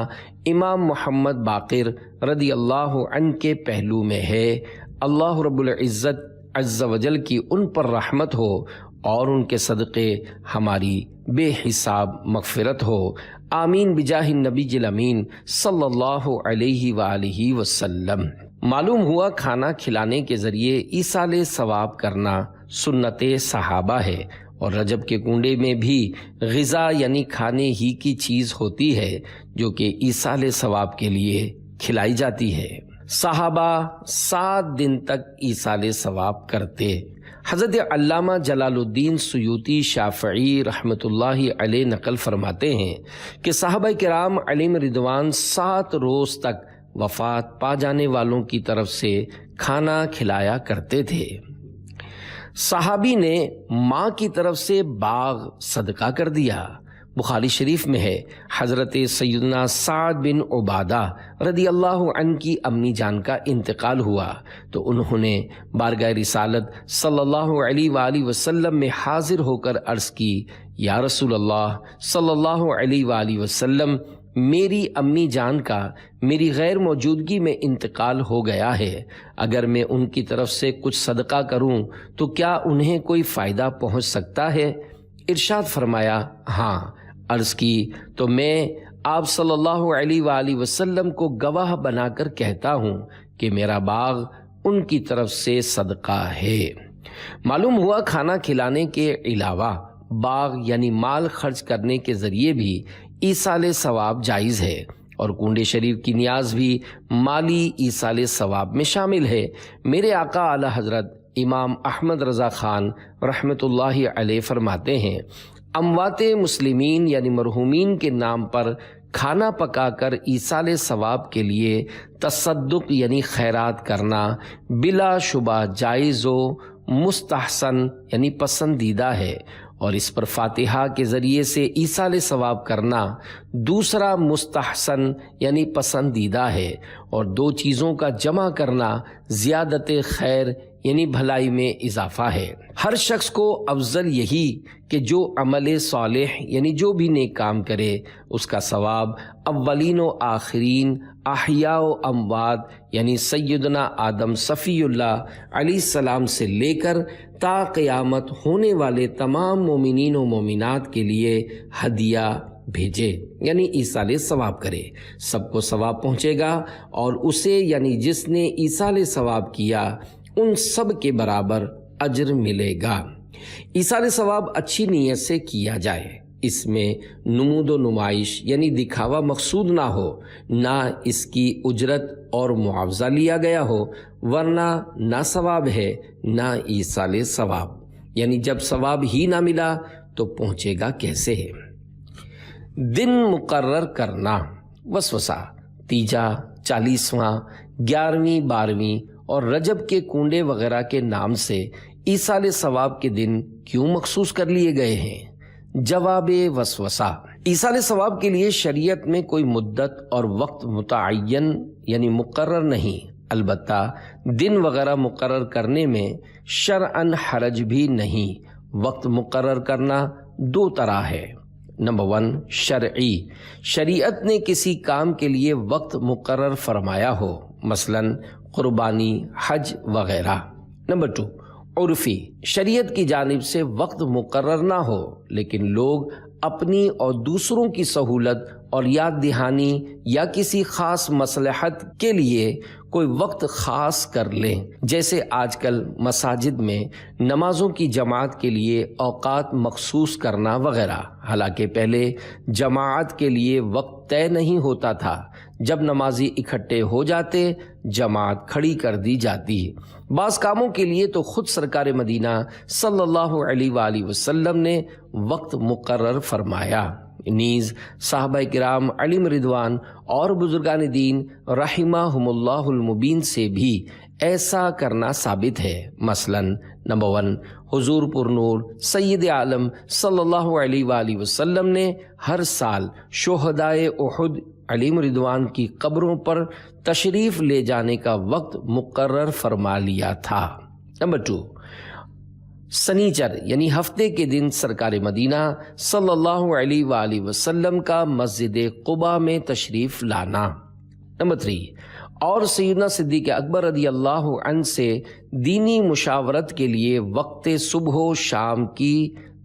امام محمد باقر رضی اللہ عنہ کے پہلو میں ہے۔ اللہ رب العزت عز و جل کی ان پر رحمت ہو اور ان کے صدقے ہماری بے حساب مغفرت ہو، آمین بجاہ النبی الامین صلی اللہ علیہ وآلہ وسلم۔ معلوم ہوا کھانا کھلانے کے ذریعے ایصال ثواب کرنا سنت صحابہ ہے، اور رجب کے کنڈے میں بھی غذا یعنی کھانے ہی کی چیز ہوتی ہے جو کہ ایصال ثواب کے لیے کھلائی جاتی ہے۔ صحابہ 7 دن تک ایصال ثواب کرتے۔ حضرت علامہ جلال الدین سیوطی شافعی رحمۃ اللہ علیہ نقل فرماتے ہیں کہ صحابہ کرام علیہم رضوان 7 روز تک وفات پا جانے والوں کی طرف سے کھانا کھلایا کرتے تھے۔ صحابی نے ماں کی طرف سے باغ صدقہ کر دیا۔ بخاری شریف میں ہے، حضرت سیدنا سعد بن عبادہ رضی اللہ عنہ کی امی جان کا انتقال ہوا تو انہوں نے بارگاہ رسالت صلی اللہ علیہ وآلہ وسلم میں حاضر ہو کر عرض کی، یا رسول اللہ صلی اللہ علیہ وآلہ وسلم، میری امی جان کا میری غیر موجودگی میں انتقال ہو گیا ہے، اگر میں ان کی طرف سے کچھ صدقہ کروں تو کیا انہیں کوئی فائدہ پہنچ سکتا ہے؟ ارشاد فرمایا ہاں۔ عرض کی تو میں آپ صلی اللہ علیہ وآلہ وسلم کو گواہ بنا کر کہتا ہوں کہ میرا باغ ان کی طرف سے صدقہ ہے۔ معلوم ہوا کھانا کھلانے کے علاوہ باغ یعنی مال خرچ کرنے کے ذریعے بھی ایصال ثواب جائز ہے، اور کنڈے شریف کی نیاز بھی مالی ایصال ثواب میں شامل ہے۔ میرے آقا اعلی حضرت امام احمد رضا خان رحمۃ اللہ علیہ فرماتے ہیں، اموات مسلمین یعنی مرحومین کے نام پر کھانا پکا کر ایصال ثواب کے لیے تصدق یعنی خیرات کرنا بلا شبہ جائز و مستحسن یعنی پسندیدہ ہے، اور اس پر فاتحہ کے ذریعے سے ایصال ثواب کرنا دوسرا مستحسن یعنی پسندیدہ ہے، اور دو چیزوں کا جمع کرنا زیادت خیر یعنی بھلائی میں اضافہ ہے۔ ہر شخص کو افضل یہی کہ جو عمل صالح یعنی جو بھی نیک کام کرے اس کا ثواب اولین و آخرین، احیاء و اموات یعنی سیدنا آدم صفی اللہ علیہ السلام سے لے کر تا قیامت ہونے والے تمام مومنین و مومنات کے لیے ہدیہ بھیجے، یعنی ایصال ثواب کرے، سب کو ثواب پہنچے گا، اور اسے یعنی جس نے ایصال ثواب کیا ان سب کے برابر اجر ملے گا۔ ایصال ثواب اچھی نیت سے کیا جائے، اس میں نمود و نمائش یعنی دکھاوا مقصود نہ ہو، نہ اس کی اجرت اور معاوضہ لیا گیا ہو، ورنہ نہ ثواب ہے نہ ایصال ثواب، یعنی جب ثواب ہی نہ ملا تو پہنچے گا کیسے ہے؟ دن مقرر کرنا، وسوسہ، تیجا، 40واں، 11ویں، 12ویں اور رجب کے کنڈے وغیرہ کے نام سے ایصال ثواب کے دن کیوں مخصوص کر لیے گئے ہیں؟ جواب وسوسہ، ایصال ثواب کے لیے شریعت میں کوئی مدت اور وقت متعین یعنی مقرر نہیں، البتہ دن وغیرہ مقرر کرنے میں شرعاً حرج بھی نہیں۔ وقت مقرر کرنا دو طرح ہے۔ نمبر 1 شرعی، شریعت نے کسی کام کے لیے وقت مقرر فرمایا ہو، مثلاً قربانی، حج وغیرہ۔ نمبر 2 عرفی، شریعت کی جانب سے وقت مقرر نہ ہو لیکن لوگ اپنی اور دوسروں کی سہولت اور یاد دہانی یا کسی خاص مصلحت کے لیے کوئی وقت خاص کر لیں، جیسے آج کل مساجد میں نمازوں کی جماعت کے لیے اوقات مخصوص کرنا وغیرہ، حالانکہ پہلے جماعت کے لیے وقت طے نہیں ہوتا تھا، جب نمازی اکٹھے ہو جاتے جماعت کھڑی کر دی جاتی۔ بعض کاموں کے لیے تو خود سرکار مدینہ صلی اللہ علیہ وآلہ وسلم نے وقت مقرر فرمایا، نیز صحابہ کرام علیہم رضوان اور بزرگان دین رحمہم اللہ المبین سے بھی ایسا کرنا ثابت ہے۔ مثلا نمبر 1 حضور پر نور سید عالم صلی اللہ علیہ وآلہ وسلم نے ہر سال شہدائے احد علیہم رضوان کی قبروں پر تشریف لے جانے کا وقت مقرر فرما لیا تھا۔ نمبر 2 سنیچر یعنی ہفتے کے دن سرکار مدینہ صلی اللہ علیہ وآلہ وسلم کا مسجد قباء میں تشریف لانا۔ نمبر 3 اور سیدنا صدیق اکبر رضی اللہ عنہ سے دینی مشاورت کے لیے وقت صبح و شام کی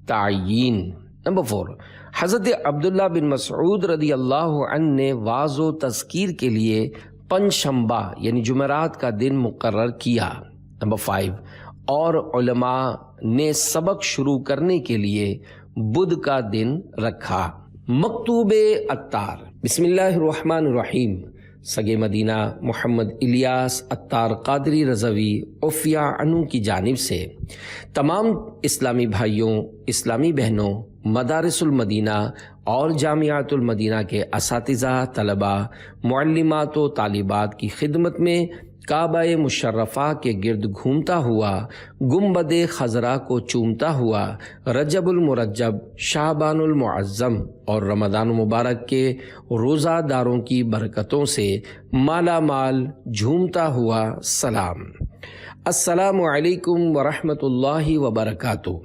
تعیین۔ نمبر 4 حضرت عبداللہ بن مسعود رضی اللہ عنہ نے وعظ و تذکیر کے لیے پنجشنبہ یعنی جمعرات کا دن مقرر کیا۔ نمبر 5 اور علماء نے سبق شروع کرنے کے لیے بدھ کا دن رکھا۔ مکتوب عطار، بسم اللہ الرحمن الرحیم، سگے مدینہ محمد الیاس عطار قادری رضوی عفیہ عنہ کی جانب سے تمام اسلامی بھائیوں، اسلامی بہنوں، مدارس المدینہ اور جامعات المدینہ کے اساتذہ، طلباء، معلمات و طالبات کی خدمت میں کعبہ مشرفہ کے گرد گھومتا ہوا، گنبد خضرا کو چومتا ہوا، رجب المرجب، شعبان المعظم اور رمضان مبارک کے روزہ داروں کی برکتوں سے مالا مال جھومتا ہوا سلام۔ السلام علیکم ورحمۃ اللہ وبرکاتہ۔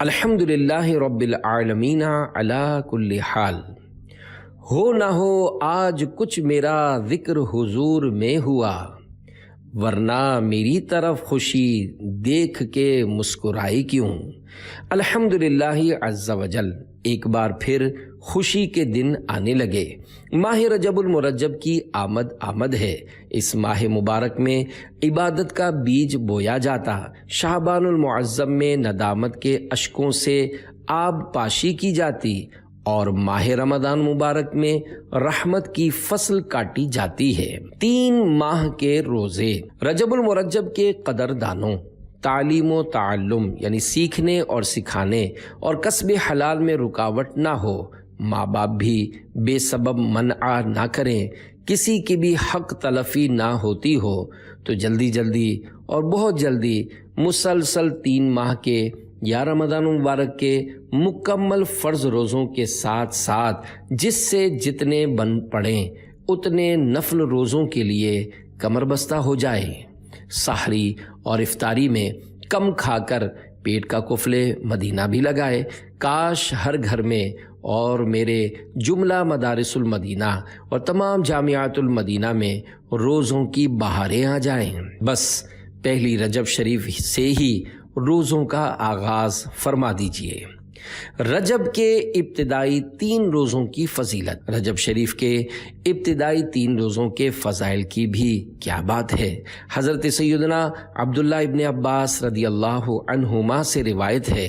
الحمد للہ رب العالمین علی کل حال، ہو نہ ہو آج کچھ میرا ذکر حضور میں ہوا، ورنہ میری طرف خوشی دیکھ کے مسکرائی کیوں۔ الحمدللہ عز وجل، ایک بار پھر خوشی کے دن آنے لگے۔ ماہ رجب المرجب کی آمد ہے۔ اس ماہ مبارک میں عبادت کا بیج بویا جاتا، شعبان المعظم میں ندامت کے اشکوں سے آب پاشی کی جاتی، اور ماہ رمضان مبارک میں رحمت کی فصل کاٹی جاتی ہے۔ 3 ماہ کے روزے۔ رجب المرجب کے قدر دانوں، تعلیم و تعلم یعنی سیکھنے اور سکھانے اور کسب حلال میں رکاوٹ نہ ہو، ماں باپ بھی بے سبب منع نہ کریں، کسی کی بھی حق تلفی نہ ہوتی ہو تو جلدی اور بہت جلدی مسلسل 3 ماہ کے یا رمضان مبارک کے مکمل فرض روزوں کے ساتھ ساتھ جس سے جتنے بن پڑیں اتنے نفل روزوں کے لیے کمر بستہ ہو جائے۔ سحری اور افطاری میں کم کھا کر پیٹ کا قفلے مدینہ بھی لگائے۔ کاش ہر گھر میں اور میرے جملہ مدارس المدینہ اور تمام جامعات المدینہ میں روزوں کی بہاریں آ جائیں۔ بس پہلی رجب شریف سے ہی روزوں کا آغاز فرما دیجئے۔ رجب کے ابتدائی 3 روزوں کی فضیلت۔ رجب شریف کے ابتدائی 3 روزوں کے فضائل کی بھی کیا بات ہے۔ حضرت سیدنا عبداللہ ابن عباس رضی اللہ عنہما سے روایت ہے،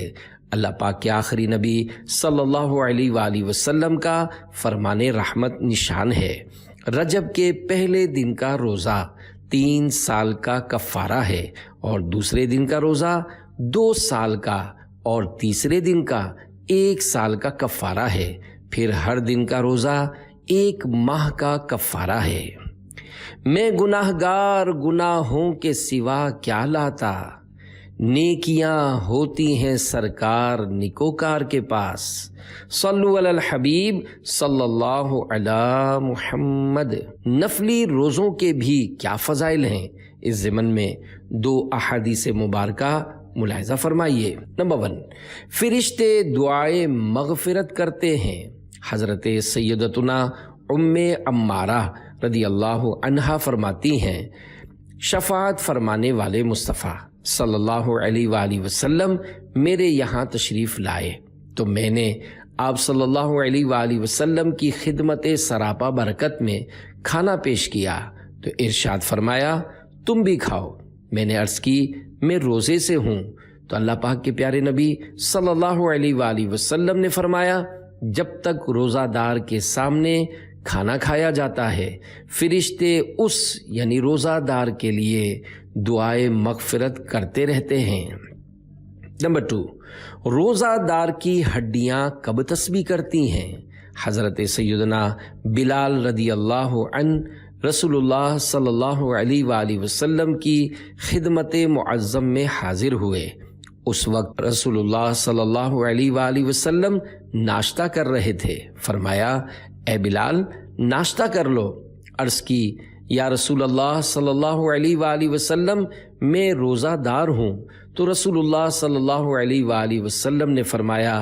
اللہ پاک کے آخری نبی صلی اللہ علیہ وآلہ وسلم کا فرمان رحمت نشان ہے، رجب کے پہلے دن کا روزہ 3 سال کا کفارہ ہے، اور دوسرے دن کا روزہ 2 سال کا، اور تیسرے دن کا 1 سال کا کفارہ ہے، پھر ہر دن کا روزہ 1 ماہ کا کفارہ ہے۔ میں گناہگار گناہوں کے سوا کیا لاتا، نیکیاں ہوتی ہیں سرکار نکوکار کے پاس۔ صلو علی الحبیب صلی اللہ علی محمد۔ نفلی روزوں کے بھی کیا فضائل ہیں، اس ضمن میں 2 احادیث مبارکہ ملاحظہ فرمائیے۔ نمبر 1، فرشتے دعائے مغفرت کرتے ہیں۔ حضرت سیدتنا ام عمارہ رضی اللہ عنہا فرماتی ہیں، شفاعت فرمانے والے مصطفیٰ صلی اللہ علیہ وآلہ وسلم میرے یہاں تشریف لائے تو میں نے آپ صلی اللہ علیہ وآلہ وسلم کی خدمت سراپا برکت میں کھانا پیش کیا تو ارشاد فرمایا، تم بھی کھاؤ۔ میں نے عرض کی، میں روزے سے ہوں، تو اللہ پاک کے پیارے نبی صلی اللہ علیہ وآلہ وسلم نے فرمایا، جب تک روزہ دار کے سامنے کھانا کھایا جاتا ہے فرشتے اس یعنی روزہ دار کے لیے دعائے مغفرت کرتے رہتے ہیں۔ نمبر 2، روزہ دار کی ہڈیاں کب تسبیح کرتی ہیں۔ حضرت سیدنا بلال رضی اللہ عنہ رسول اللہ صلی اللہ علیہ وآلہ وسلم کی خدمت معظم میں حاضر ہوئے۔ اس وقت رسول اللہ صلی اللہ علیہ وآلہ وسلم ناشتہ کر رہے تھے۔ فرمایا، اے بلال ناشتہ کر لو۔ عرض کی، یا رسول اللہ صلی اللہ علیہ وآلہ وسلم میں روزہ دار ہوں۔ تو رسول اللہ صلی اللہ علیہ وآلہ وسلم نے فرمایا،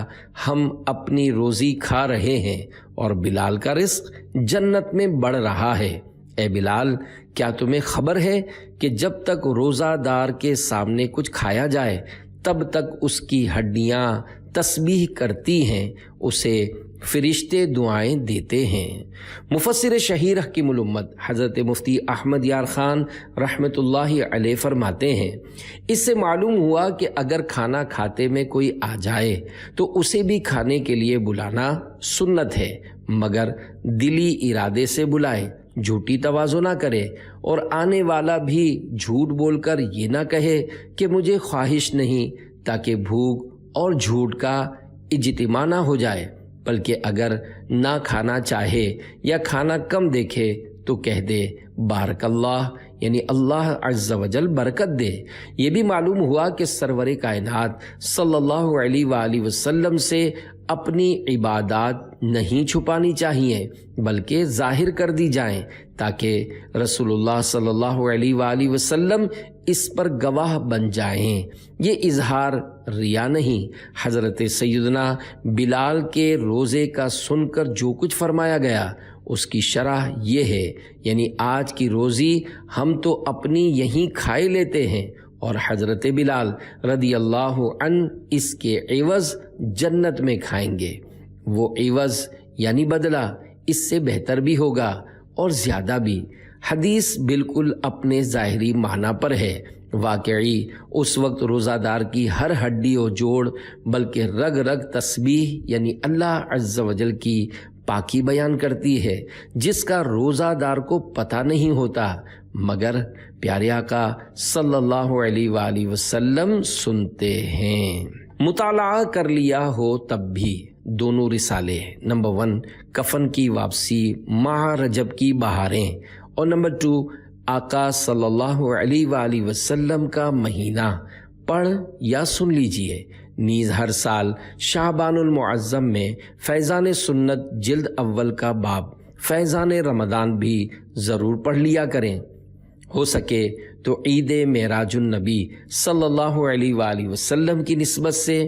ہم اپنی روزی کھا رہے ہیں اور بلال کا رزق جنت میں بڑھ رہا ہے۔ اے بلال، کیا تمہیں خبر ہے کہ جب تک روزہ دار کے سامنے کچھ کھایا جائے تب تک اس کی ہڈیاں تسبیح کرتی ہیں، اسے فرشتے دعائیں دیتے ہیں۔ مفسر شہیر حکیم الامت حضرت مفتی احمد یار خان رحمۃ اللہ علیہ فرماتے ہیں، اس سے معلوم ہوا کہ اگر کھانا کھاتے میں کوئی آ جائے تو اسے بھی کھانے کے لیے بلانا سنت ہے، مگر دلی ارادے سے بلائے، جھوٹی تواضع نہ کرے، اور آنے والا بھی جھوٹ بول کر یہ نہ کہے کہ مجھے خواہش نہیں، تاکہ بھوک اور جھوٹ کا اجتماع نہ ہو جائے، بلکہ اگر نہ کھانا چاہے یا کھانا کم دیکھے تو کہہ دے بارک اللہ، یعنی اللہ عز و جل برکت دے۔ یہ بھی معلوم ہوا کہ سرور کائنات صلی اللہ علیہ وآلہ وسلم سے اپنی عبادات نہیں چھپانی چاہیے بلکہ ظاہر کر دی جائیں، تاکہ رسول اللہ صلی اللہ علیہ وآلہ وسلم اس پر گواہ بن جائیں۔ یہ اظہار ریا نہیں۔ حضرت سیدنا بلال کے روزے کا سن کر جو کچھ فرمایا گیا اس کی شرح یہ ہے، یعنی آج کی روزی ہم تو اپنی یہیں کھائے لیتے ہیں اور حضرت بلال رضی اللہ عنہ اس کے عوض جنت میں کھائیں گے۔ وہ عوض یعنی بدلہ اس سے بہتر بھی ہوگا اور زیادہ بھی۔ حدیث بالکل اپنے ظاہری معنی پر ہے۔ واقعی اس وقت روزہ دار کی ہر ہڈی و جوڑ بلکہ رگ رگ تسبیح یعنی اللہ عز و جل کی پاکی بیان کرتی ہے، جس کا روزہ دار کو پتہ نہیں ہوتا، مگر پیارے آقا صلی اللہ علیہ وآلہ وسلم سنتے ہیں۔ مطالعہ کر لیا ہو تب بھی دونوں رسالے، نمبر 1 کفن کی واپسی ماہ رجب کی بہاریں، اور نمبر 2 آقا صلی اللہ علیہ وآلہ وسلم کا مہینہ پڑھ یا سن لیجئے۔ نیز ہر سال شعبان المعظم میں فیضان سنت جلد اول کا باب فیضان رمضان بھی ضرور پڑھ لیا کریں۔ ہو سکے تو عید معراج النبی صلی اللہ علیہ وآلہ وسلم کی نسبت سے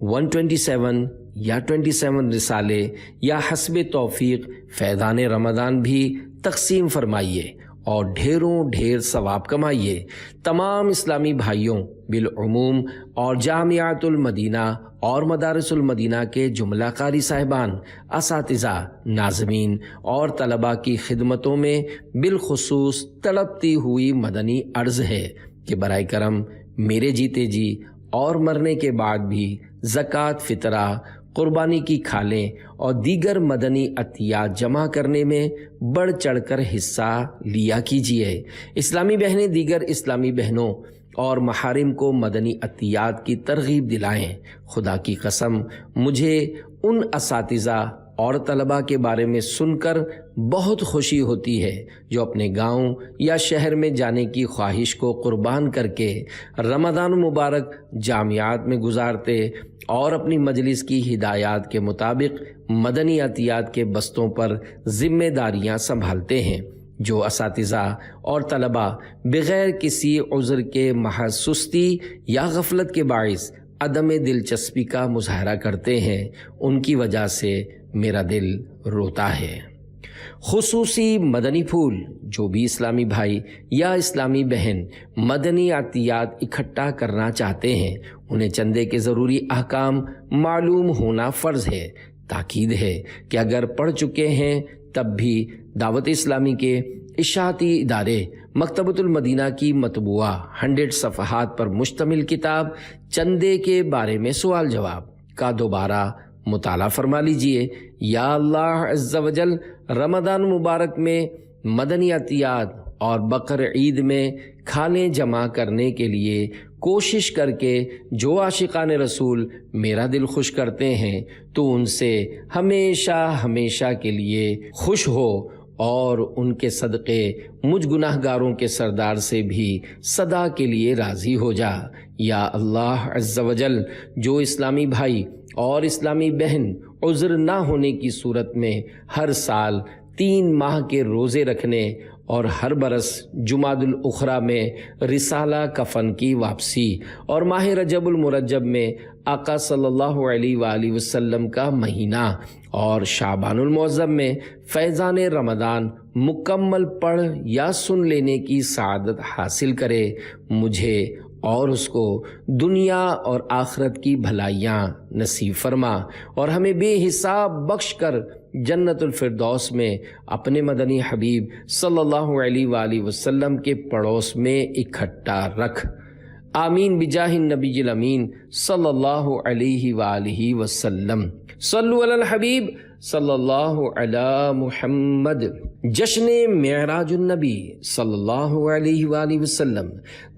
127 یا 27 رسالے یا حسب توفیق فیضان رمضان بھی تقسیم فرمائیے اور ڈھیروں ڈھیر ثواب کمائیے۔ تمام اسلامی بھائیوں بالعموم اور جامعات المدینہ اور مدارس المدینہ کے جملہ قاری صاحبان، اساتذہ، ناظمین اور طلباء کی خدمتوں میں بالخصوص تڑپتی ہوئی مدنی عرض ہے کہ برائے کرم میرے جیتے جی اور مرنے کے بعد بھی زکوٰۃ، فطرہ، قربانی کی کھالیں اور دیگر مدنی عطیات جمع کرنے میں بڑھ چڑھ کر حصہ لیا کیجیے۔ اسلامی بہنیں دیگر اسلامی بہنوں اور محارم کو مدنی عطیات کی ترغیب دلائیں۔ خدا کی قسم مجھے ان اساتذہ اور طلباء کے بارے میں سن کر بہت خوشی ہوتی ہے جو اپنے گاؤں یا شہر میں جانے کی خواہش کو قربان کر کے رمضان مبارک جامعات میں گزارتے اور اپنی مجلس کی ہدایات کے مطابق مدنی عطیات کے بستوں پر ذمہ داریاں سنبھالتے ہیں۔ جو اساتذہ اور طلباء بغیر کسی عذر کے محض سستی یا غفلت کے باعث عدم دلچسپی کا مظاہرہ کرتے ہیں، ان کی وجہ سے میرا دل روتا ہے۔ خصوصی مدنی پھول جو بھی اسلامی بھائی یا اسلامی بہن مدنی عطیات اکٹھا کرنا چاہتے ہیں، انہیں چندے کے ضروری احکام معلوم ہونا فرض ہے۔ تاکید ہے کہ اگر پڑھ چکے ہیں تب بھی دعوت اسلامی کے اشاعتی ادارے مکتبۃ المدینہ کی مطبوعہ 100 صفحات پر مشتمل کتاب چندے کے بارے میں سوال جواب کا دوبارہ مطالعہ فرما لیجئے۔ یا اللہ عز و جل رمضان مبارک میں مدنی عطیات اور بقر عید میں کھالیں جمع کرنے کے لیے کوشش کر کے جو عاشقان رسول میرا دل خوش کرتے ہیں تو ان سے ہمیشہ ہمیشہ کے لیے خوش ہو، اور ان کے صدقے مجھ گناہ گاروں کے سردار سے بھی صدا کے لیے راضی ہو جا۔ یا اللہ عز و جل جو اسلامی بھائی اور اسلامی بہن عذر نہ ہونے کی صورت میں ہر سال 3 ماہ کے روزے رکھنے اور ہر برس جمادی الاخری میں رسالہ کفن کی واپسی اور ماہ رجب المرجب میں آقا صلی اللہ علیہ وآلہ وسلم کا مہینہ اور شعبان المعظم میں فیضان رمضان مکمل پڑھ یا سن لینے کی سعادت حاصل کرے، مجھے اور اس کو دنیا اور آخرت کی بھلائیاں نصیب فرما اور ہمیں بے حساب بخش کر جنت الفردوس میں اپنے مدنی حبیب صلی اللہ علیہ وآلہ وسلم کے پڑوس میں اکٹھا رکھ۔ آمین بجاہ النبی الامین صلی اللہ علیہ وآلہ وسلم۔ صلو علی الحبیب صلی اللہ علی محمد۔ جشن معراج النبی صلی اللہ علیہ وآلہ وسلم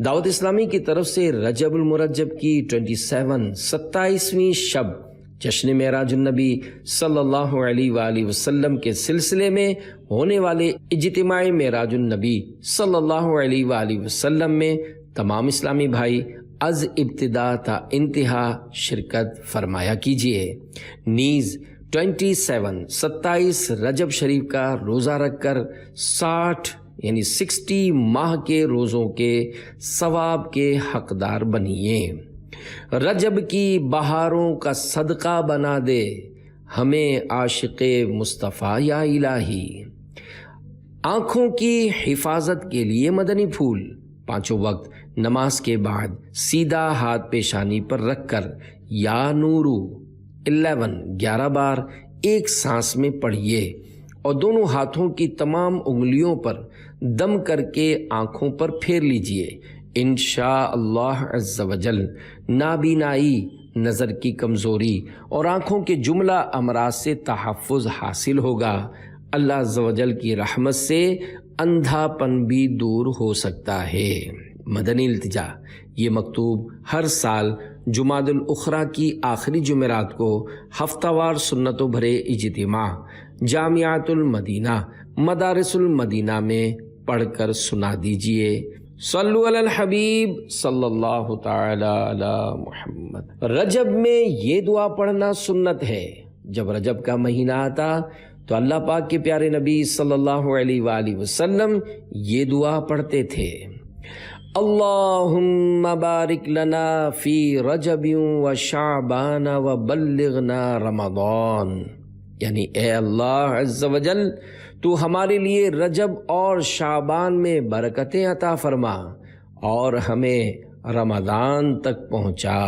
دعوت اسلامی کی طرف سے رجب المرجب کی 27ویں شب جشن معراج النبی صلی اللہ علیہ وآلہ وسلم کے سلسلے میں ہونے والے اجتماع معراج النبی صلی اللہ علیہ وآلہ وسلم میں تمام اسلامی بھائی از ابتدا تا انتہا شرکت فرمایا کیجیے۔ نیز 27 رجب شریف کا روزہ رکھ کر 60 یعنی 60 ماہ کے روزوں کے ثواب کے حقدار بنیے۔ رجب کی بہاروں کا صدقہ بنا دے ہمیں عاشق مصطفیٰ یا الہی۔ آنکھوں کی حفاظت کے لیے مدنی پھول 5 وقت نماز کے بعد سیدھا ہاتھ پیشانی پر رکھ کر یا نورو 11 بار ایک سانس میں پڑھیے اور دونوں ہاتھوں کی تمام انگلیوں پر دم کر کے آنکھوں پر پھیر لیجئے۔ انشاءاللہ عز و جل نابینائی، نظر کی کمزوری اور آنکھوں کے جملہ امراض سے تحفظ حاصل ہوگا۔ اللہ عز و جل کی رحمت سے اندھا پن بھی دور ہو سکتا ہے۔ مدنی التجا، یہ مکتوب ہر سال جمادی الاخری کی آخری جمعرات کو ہفتہ وار سنتوں بھرے اجتماع جامعۃ المدینہ مدارس المدینہ میں پڑھ کر سنا دیجئے۔ صلو علی الحبیب صلی اللہ تعالی علی محمد۔ رجب میں یہ دعا پڑھنا سنت ہے۔ جب رجب کا مہینہ آتا تو اللہ پاک کے پیارے نبی صلی اللہ علیہ وآلہ وسلم یہ دعا پڑھتے تھے، اللہم بارک لنا فی رجب و شعبان و بلغنا رمضان، یعنی اے اللہ عز و جل تو ہمارے لیے رجب اور شعبان میں برکتیں عطا فرما اور ہمیں رمضان تک پہنچا۔